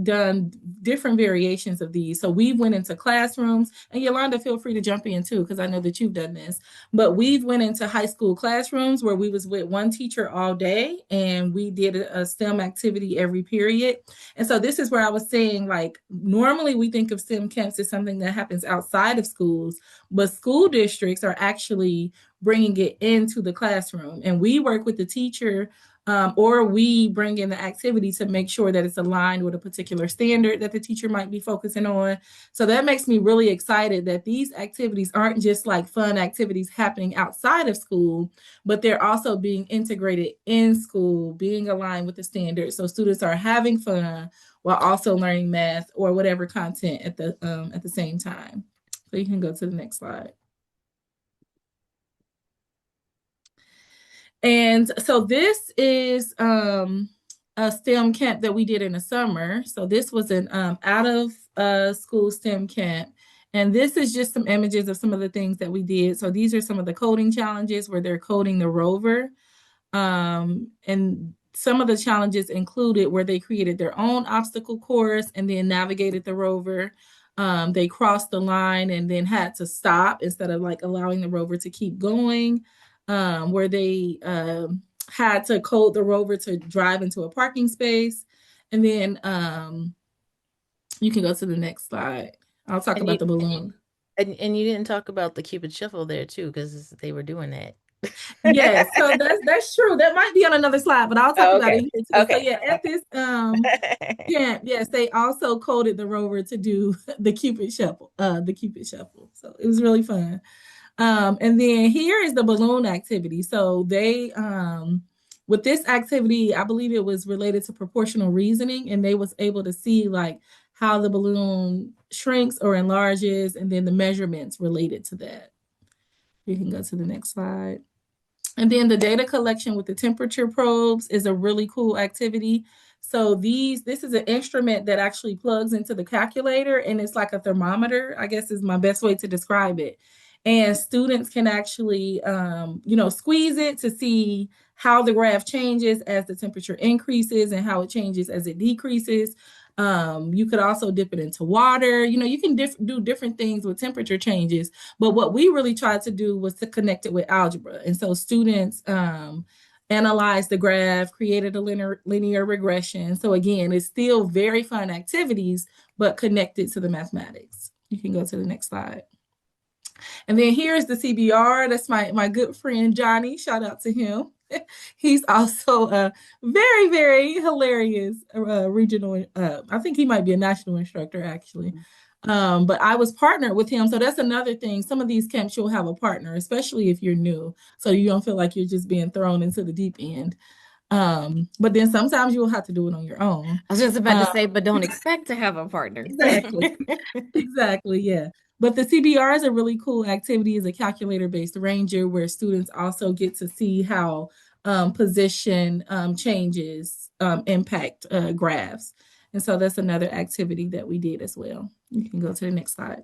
done different variations of these. So we went into classrooms, and Yolanda, feel free to jump in too, because I know that you've done this. But we've went into high school classrooms where we was with one teacher all day, and we did a STEM activity every period. And so this is where I was saying, like, normally we think of STEM camps as something that happens outside of schools, but school districts are actually bringing it into the classroom. And we work with the teacher, or we bring in the activity to make sure that it's aligned with a particular standard that the teacher might be focusing on. So that makes me really excited that these activities aren't just like fun activities happening outside of school, but they're also being integrated in school, being aligned with the standards. So students are having fun while also learning math or whatever content at the same time. So you can go to the next slide. And so this is a STEM camp that we did in the summer. So this was an out of school STEM camp. And this is just some images of some of the things that we did. So these are some of the coding challenges where they're coding the rover. And some of the challenges included where they created their own obstacle course and then navigated the rover. They crossed the line and then had to stop instead of like allowing the rover to keep going. Where they had to code the rover to drive into a parking space. And then you can go to the next slide. I'll talk And about the balloon. and you didn't talk about the Cupid Shuffle there too, because they were doing that. Yes, so that's true. That might be on another slide, but I'll talk Oh, about okay. it here too. So Okay. yeah, at this camp, yes, they also coded the rover to do the Cupid Shuffle. So it was really fun. And then here is the balloon activity. So they with this activity, I believe it was related to proportional reasoning, and they was able to see like how the balloon shrinks or enlarges, and then the measurements related to that. You can go to the next slide. And then the data collection with the temperature probes is a really cool activity. So this is an instrument that actually plugs into the calculator, and it's like a thermometer, I guess is my best way to describe it. And students can actually, squeeze it to see how the graph changes as the temperature increases and how it changes as it decreases. You could also dip it into water. You can do different things with temperature changes. But what we really tried to do was to connect it with algebra. And so students analyzed the graph, created a linear regression. So again, it's still very fun activities, but connected to the mathematics. You can go to the next slide. And then here's the CBR. That's my good friend Johnny. Shout out to him. He's also a very, very hilarious regional. I think he might be a national instructor actually. But I was partnered with him. So that's another thing. Some of these camps you'll have a partner, especially if you're new. So you don't feel like you're just being thrown into the deep end. But then sometimes you'll have to do it on your own. I was just about to say, but don't expect to have a partner. Exactly. Exactly, yeah. But the CBR is a really cool activity, is a calculator-based ranger where students also get to see how position changes impact graphs. And so that's another activity that we did as well. You can go to the next slide.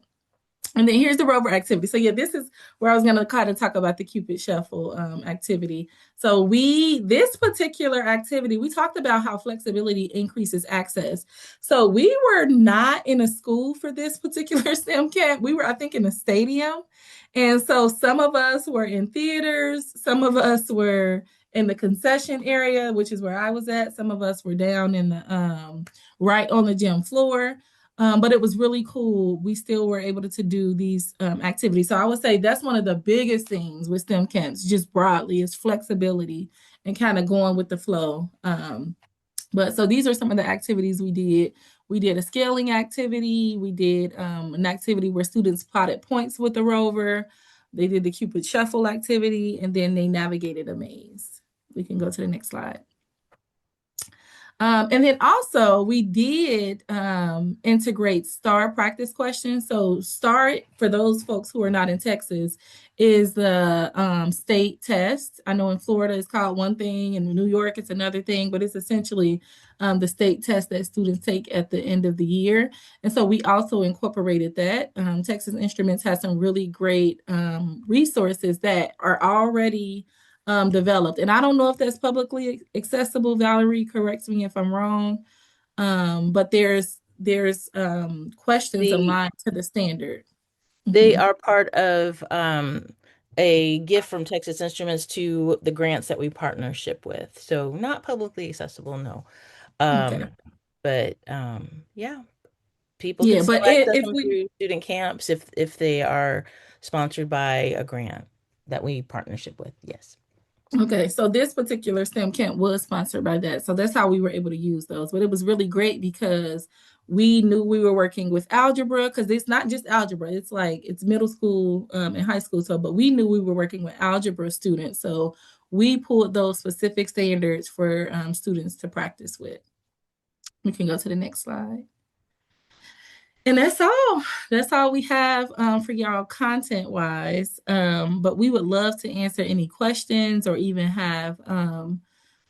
And then here's the rover activity. So yeah, this is where I was going to kind of talk about the Cupid Shuffle activity. So this particular activity, we talked about how flexibility increases access. So we were not in a school for this particular STEM camp. We were, I think, in a stadium. And so some of us were in theaters. Some of us were in the concession area, which is where I was at. Some of us were down in the right on the gym floor. But it was really cool. We still were able to do these activities. So I would say that's one of the biggest things with STEM camps, just broadly, is flexibility and kind of going with the flow. But so these are some of the activities we did. We did a scaling activity. We did an activity where students plotted points with the rover. They did the Cupid Shuffle activity, and then they navigated a maze. We can go to the next slide. And then also we did integrate STAR practice questions. So STAR, for those folks who are not in Texas, is the state test. I know in Florida it's called one thing, and in New York it's another thing, but it's essentially the state test that students take at the end of the year. And so we also incorporated that. Texas Instruments has some really great resources that are already developed. And I don't know if that's publicly accessible. Valerie, correct me if I'm wrong. But there's questions The aligned to the standard. They Hmm. are part of a gift from Texas Instruments to the grants that we partnership with. So not publicly accessible, no. Okay. Um, but yeah, people can Yeah, still but access if them we through student camps if they are sponsored by a grant that we partnership with. Yes. Okay, so this particular STEM camp was sponsored by that. So that's how we were able to use those. But it was really great because we knew we were working with algebra because it's not just algebra, it's like it's middle school and high school. So, but we knew we were working with algebra students. So we pulled those specific standards for students to practice with. We can go to the next slide. And that's all. That's all we have for y'all content wise. But we would love to answer any questions or even have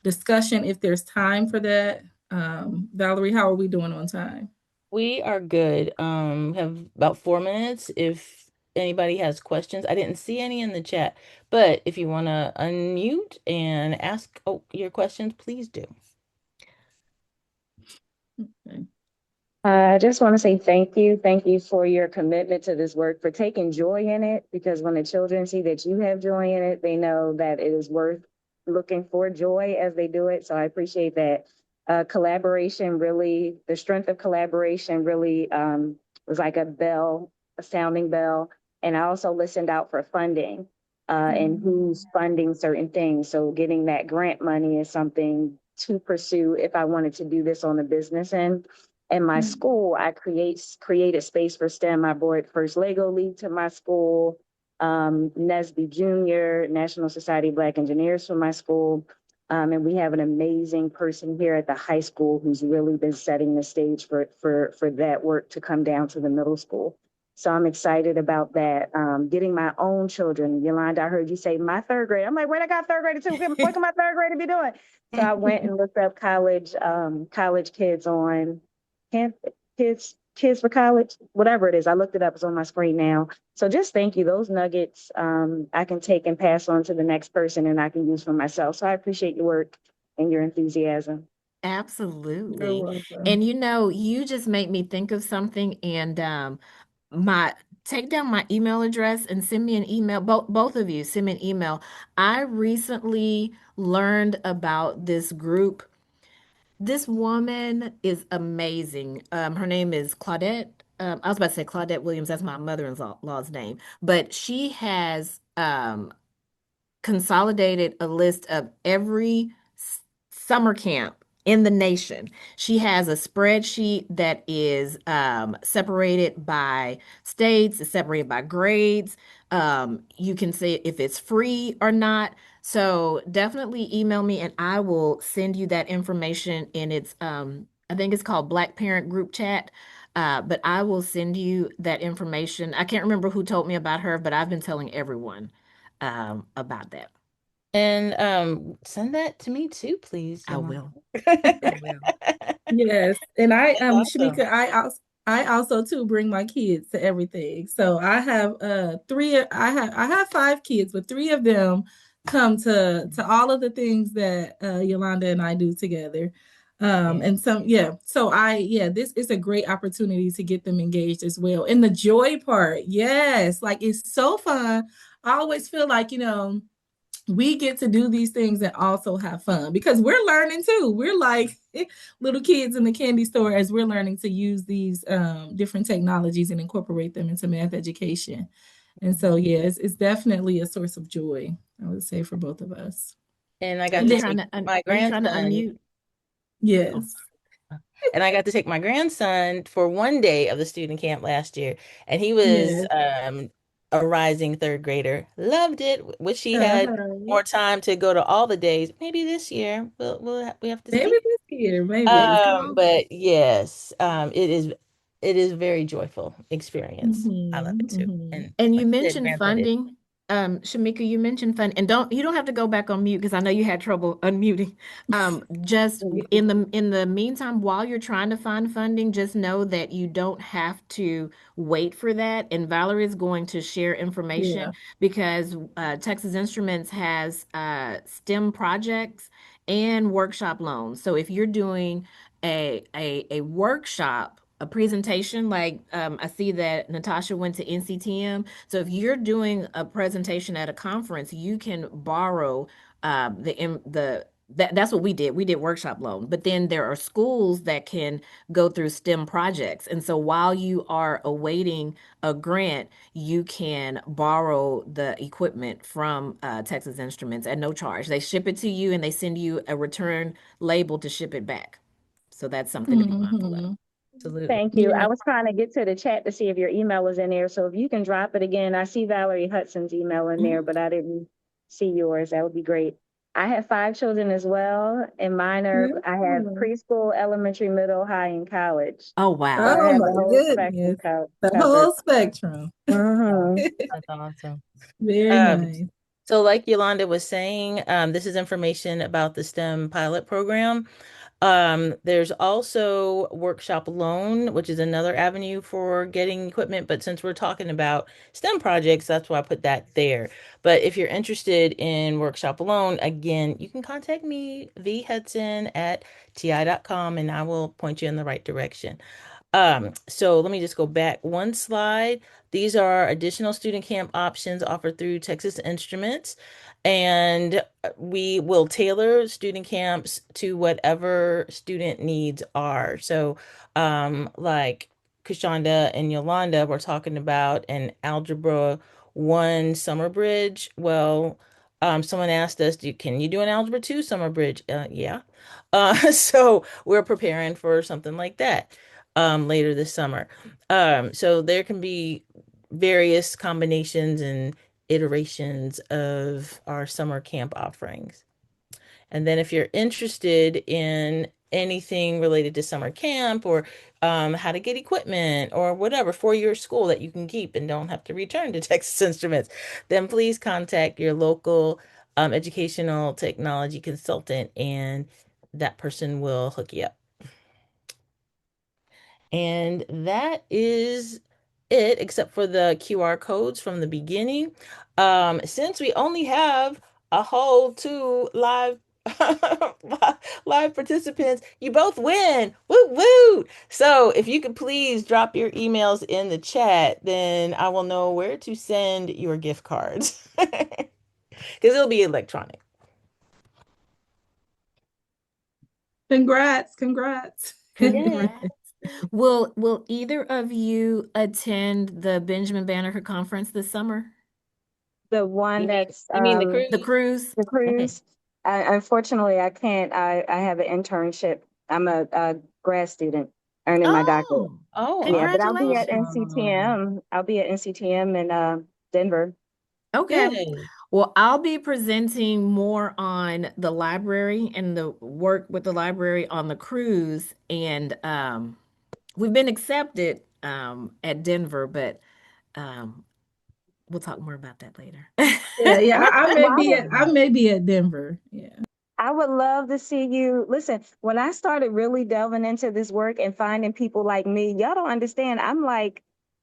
discussion if there's time for that. Valerie, how are we doing on time? We are good. Have about 4 minutes if anybody has questions. I didn't see any in the chat, but if you want to unmute and ask your questions, please do. Okay. I just want to say thank you. Thank you for your commitment to this work, for taking joy in it, because when the children see that you have joy in it, they know that it is worth looking for joy as they do it. So I appreciate that. Collaboration really, the strength of collaboration really was like a bell, a sounding bell. And I also listened out for funding and who's funding certain things. So getting that grant money is something to pursue if I wanted to do this on the business end. In my school, I created space for STEM. I brought first Lego League to my school, NESB Junior, National Society of Black Engineers for my school. And we have an amazing person here at the high school who's really been setting the stage for that work to come down to the middle school. So I'm excited about that. Getting my own children. Yolanda, I heard you say my third grade. I'm like, wait, I got third grade too. What can my third grader be doing? So I went and looked up college kids on camp, kids for college, whatever it is. I looked it up. It's on my screen now. So just thank you. Those nuggets I can take and pass on to the next person, and I can use for myself. So I appreciate your work and your enthusiasm. You're Absolutely. welcome. And you just made me think of something and my take down my email address and send me an email. Both of you send me an email. I recently learned about this group. This woman is amazing. Her name is Claudette. I was about to say Claudette Williams. That's my mother-in-law's name. But she has consolidated a list of every summer camp in the nation. She has a spreadsheet that is separated by states, it's separated by grades. You can see if it's free or not. So definitely email me and I will send you that information in its I think it's called Black Parent Group Chat. But I will send you that information. I can't remember who told me about her, but I've been telling everyone about that. And send that to me too, please, I Yolanda. will. I will. Yes, and I That's Shamika, awesome. I also too bring my kids to everything. So I have three I have five kids, but three of them come to all of the things that Yolanda and I do together. Yeah. And some yeah, so this is a great opportunity to get them engaged as well. And the joy part, yes, like it's so fun. I always feel like, we get to do these things and also have fun because we're learning too. We're like little kids in the candy store as we're learning to use these different technologies and incorporate them into math education. And so, yeah, it's definitely a source of joy, I would say, for both of us. And I Are got And to you then, take my are you trying to grandson. unmute? Oh, yes. And I got to take my grandson for one day of the student camp last year, and he was Yes. a rising third grader. Loved it. Wish he had Uh-huh. more time to go to all the days. Maybe this year we have to Maybe see. this year, maybe. But yes, it is a very joyful experience. I love it Hmm. too. Hmm. And and you like you said, mentioned grandson did. funding. Shamika, you mentioned fun, and you don't have to go back on mute because I know you had trouble unmuting. Just in the meantime, while you're trying to find funding, just know that you don't have to wait for that. And Valerie is going to share information Yeah. because Texas Instruments has STEM projects and workshop loans. So if you're doing a workshop, a presentation, like I see that Natasha went to NCTM. So if you're doing a presentation at a conference, you can borrow that's what we did. We did workshop loan, but then there are schools that can go through STEM projects. And so while you are awaiting a grant, you can borrow the equipment from Texas Instruments at no charge. They ship it to you and they send you a return label to ship it back. So that's something to be mindful of. Hmm. Absolutely. Thank you. I Yeah. was trying to get to the chat to see if your email was in there. So if you can drop it again, I see Valerie Hudson's email in there, Mhm. but I didn't see yours. That would be great. I have five children as well, and I have Yeah. preschool, elementary, middle, high, and college. Oh, So wow. I Oh have my the whole spectrum goodness. The covered. whole spectrum. Mm-hmm. That's awesome. Very Um, nice. so like Yolanda was saying, this is information about the STEM pilot program. There's also workshop loan, which is another avenue for getting equipment. But since we're talking about STEM projects, that's why I put that there. But if you're interested in workshop loan, again, you can contact me, vhudson at ti.com, and I will point you in the right direction. So let me just go back one slide. These are additional student camp options offered through Texas Instruments, and we will tailor student camps to whatever student needs are. So, like Kushonda and Yolanda were talking about an Algebra 1 summer bridge. Well, someone asked us, can you do an Algebra 2 summer bridge? Yeah. So we're preparing for something like that later this summer. So there can be various combinations and iterations of our summer camp offerings. And then if you're interested in anything related to summer camp or how to get equipment or whatever for your school that you can keep and don't have to return to Texas Instruments, then please contact your local educational technology consultant and that person will hook you up. And that is it, except for the QR codes from the beginning. Since we only have a whole two live live participants, you both win. Woo woo! So if you could please drop your emails in the chat, then I will know where to send your gift cards. Because it'll be electronic. Congrats. Congrats. Yeah. Will either of you attend the Benjamin Banneker conference this summer? The one You mean that's you mean the cruise? The cruise? the Okay. cruise. Unfortunately, I can't. I have an internship. I'm a grad student earning my doctorate. Oh, Oh, Yeah, but I'll be at congratulations. awesome. NCTM. I'll be at NCTM in Denver. Okay. Good. Well, I'll be presenting more on the library and the work with the library on the cruise. And we've been accepted at Denver, but um, we'll talk more about that later. Yeah, yeah. I Well, may be at Denver. Yeah. I would love to see you. Listen, when I started really delving into this work and finding people like me, y'all don't understand. I'm like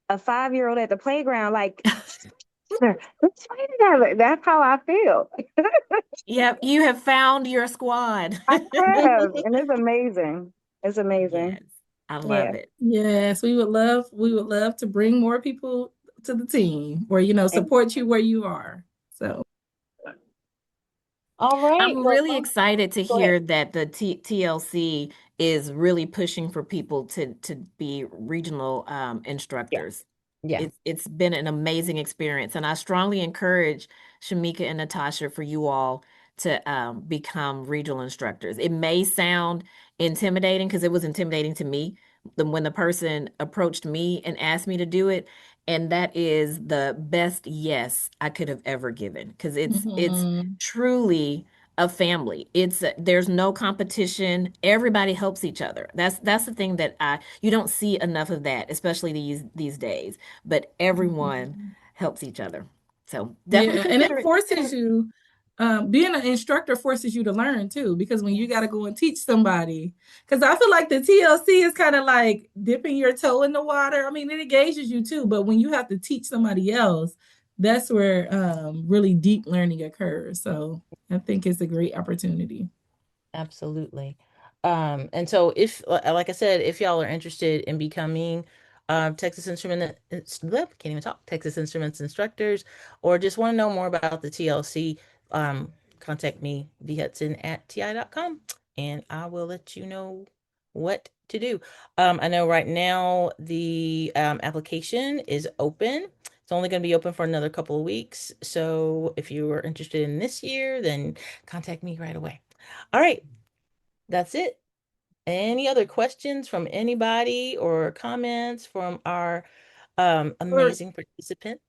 a 5-year-old at the playground, like, let's play together. That's how I feel. Yep, you have found your squad. I have, and it's amazing. It's amazing. Yes, I Yeah. love it. Yes, we would love to bring more people to the team or And support you where you are. So All right. I'm Well, really excited to go ahead. hear that the TLC is really pushing for people to be regional Yeah. instructors. Yeah. It's been an amazing experience, and I strongly encourage Shamika and Natasha for you all to become regional instructors. It may sound intimidating because it was intimidating to me when the person approached me and asked me to do it, and that is the best yes I could have ever given because it's mhm. truly a family. There's no competition. Everybody helps each other. That's the thing that I you don't see enough of that, especially these days. But everyone Mhm. helps each other. So definitely Yeah, and it consider it. forces you, being an instructor forces you to learn too, because when you got to Yes, go and teach somebody, because I feel like the TLC is kind of like dipping your toe in the water. I mean, it engages you too, but when you have to teach somebody else, that's where really deep learning occurs. So I think it's a great opportunity. absolutely. And so if, like I said, if y'all are interested in becoming Texas can't even talk, Texas Instruments instructors, or just want to know more about the TLC, contact me, vhudson@ti.com, and I will let you know what to do. I know right now the application is open. It's only going to be open for another couple of weeks. So if you are interested in this year, then contact me right away. All right, that's it. Any other questions from anybody or comments from our Or amazing participant?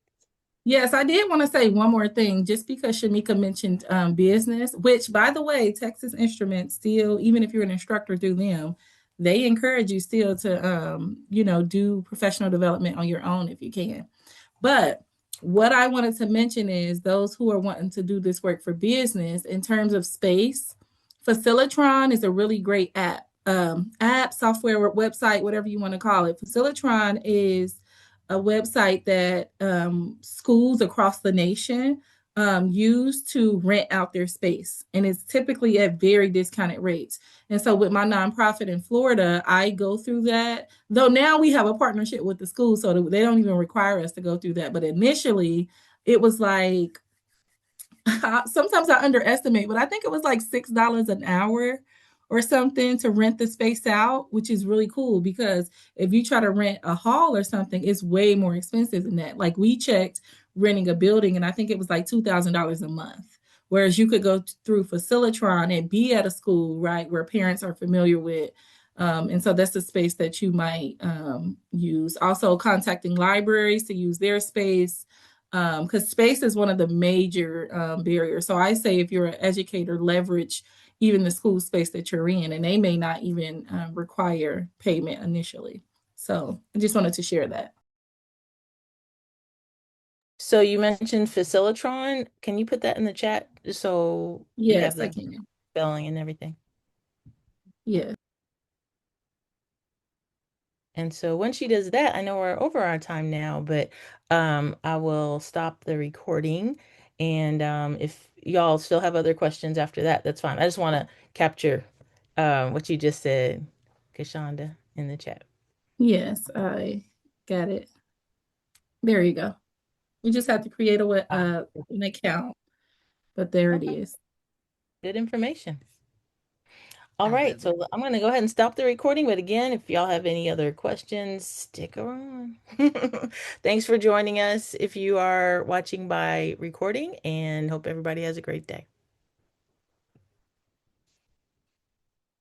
yes, I did want to say one more thing, just because Shamika mentioned business, which, by the way, Texas Instruments still, even if you're an instructor through them, they encourage you still to, do professional development on your own if you can. But what I wanted to mention is those who are wanting to do this work for business in terms of space, Facilitron is a really great app, software, website, whatever you want to call it. Facilitron is a website that schools across the nation use to rent out their space, and it's typically at very discounted rates. And so, with my nonprofit in Florida, I go through that. Though now we have a partnership with the school, so they don't even require us to go through that. But initially, it was like sometimes I underestimate, but I think it was like $6 an hour or something to rent the space out, which is really cool because if you try to rent a hall or something, it's way more expensive than that. Like we checked renting a building, and I think it was like $2,000 a month. Whereas you could go through Facilitron and be at a school, right, where parents are familiar with. And so that's the space that you might use. Also, contacting libraries to use their space, because space is one of the major barriers. So I say if you're an educator, leverage even the school space that you're in, and they may not even require payment initially. So I just wanted to share that. So you mentioned Facilitron. Can you put that in the chat just so we have Yes, I the can. spelling and everything? Yeah. And so when she does that, I know we're over our time now, but I will stop the recording. And if y'all still have other questions after that, that's fine. I just want to capture what you just said, Kashonda, in the chat. Yes, I got it. There you go. You just have to create Ah, an account, but there it okay, is. good information. All I right, love it. so I'm going to go ahead and stop the recording. But again, if y'all have any other questions, stick around. Thanks for joining us if you are watching by recording, and hope everybody has a great day.